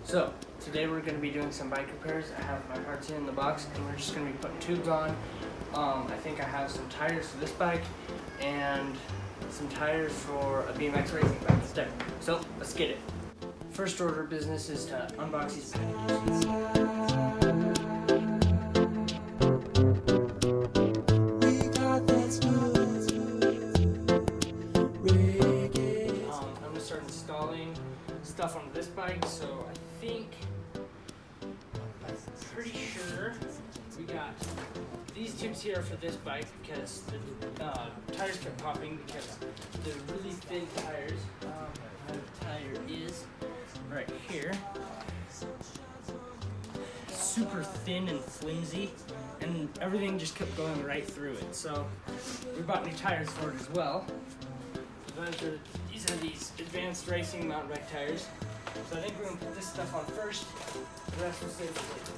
So today we're going to be doing some bike repairs. I have my parts here in the box and we're just going to be putting tubes on. I think I have some tires for this bike and some tires for a BMX racing bike instead. So let's get it. First order of business is to unbox these packages. I'm going to start installing stuff on this bike, so I think, I'm pretty sure we got these tubes here for this bike because the tires kept popping because they're really thin tires. The tire is right here. Super thin and flimsy, and everything just kept going right through it. So we bought new tires for it as well. These are these advanced racing mountain bike tires. So I think we're gonna put this stuff on first. The rest will stay for later.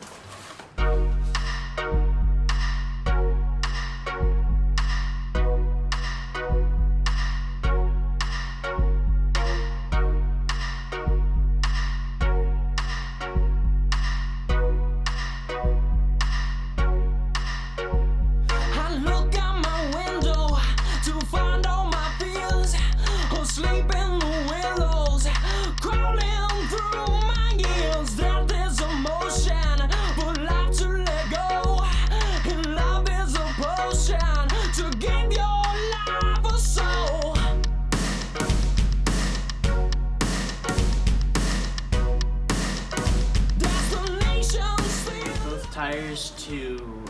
Tires to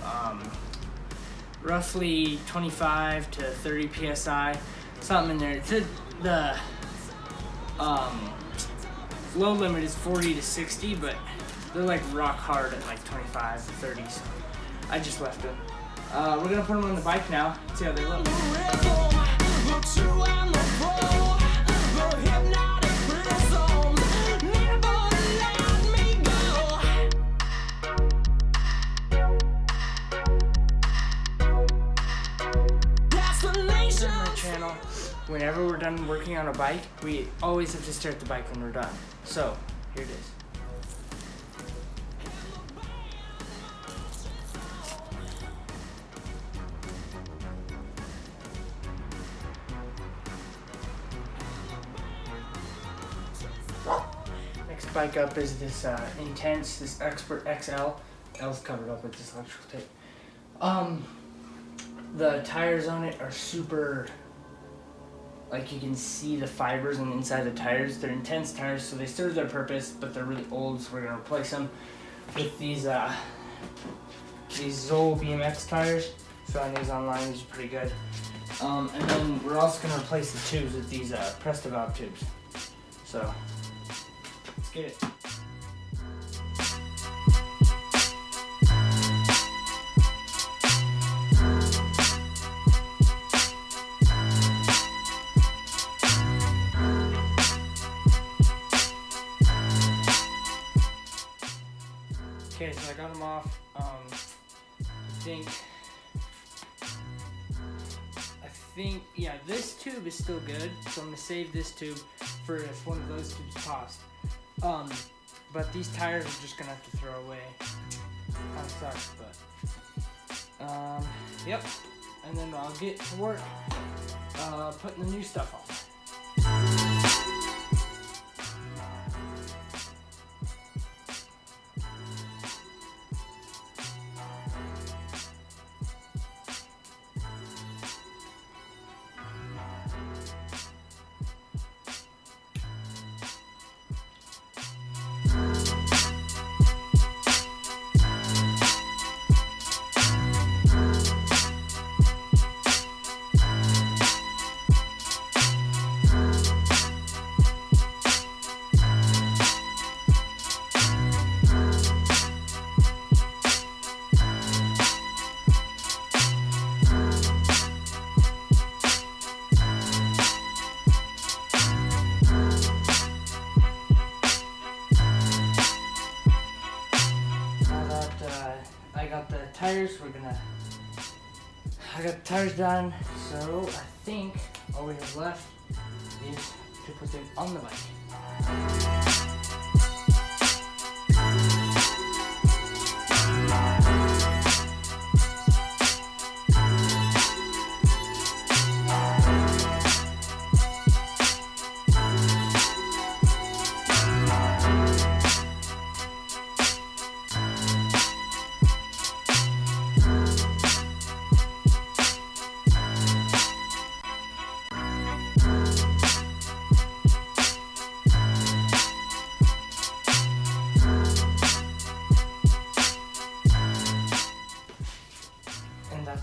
roughly 25 to 30 psi, something in there. The low limit is 40 to 60, but they're like rock hard at like 25 to 30, so I just left them. We're gonna put them on the bike now, see how they look. Whenever we're done working on a bike, we always have to start the bike when we're done. So, here it is. Next bike up is this Intense, this Expert XL. L's covered up with this electrical tape. The tires on it are super, like you can see the fibers on the inside of the tires. They're Intense tires, so they serve their purpose, but they're really old, so we're gonna replace them with these Zoll BMX tires. Found these online, these are pretty good. And then we're also gonna replace the tubes with these Presto valve tubes. So, let's get it. Okay, so I got them off. I think, yeah, this tube is still good, so I'm gonna save this tube for if one of those tubes pops. But these tires are just gonna have to throw away. Kind of sucks, but yep. And then I'll get to work putting the new stuff on. Tires, I got the tires done, so I think all we have left is to put them on the bike.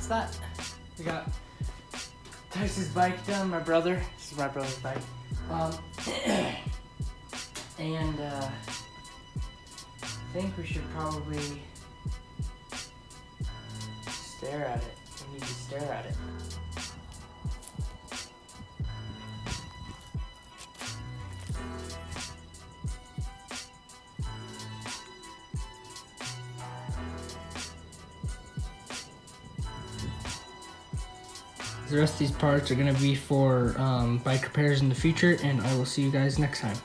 that's that. We got Tyson's bike done, my brother. This is my brother's bike. And I think we should probably stare at it. We need to stare at it. The rest of these parts are going to be for bike repairs in the future, and I will see you guys next time.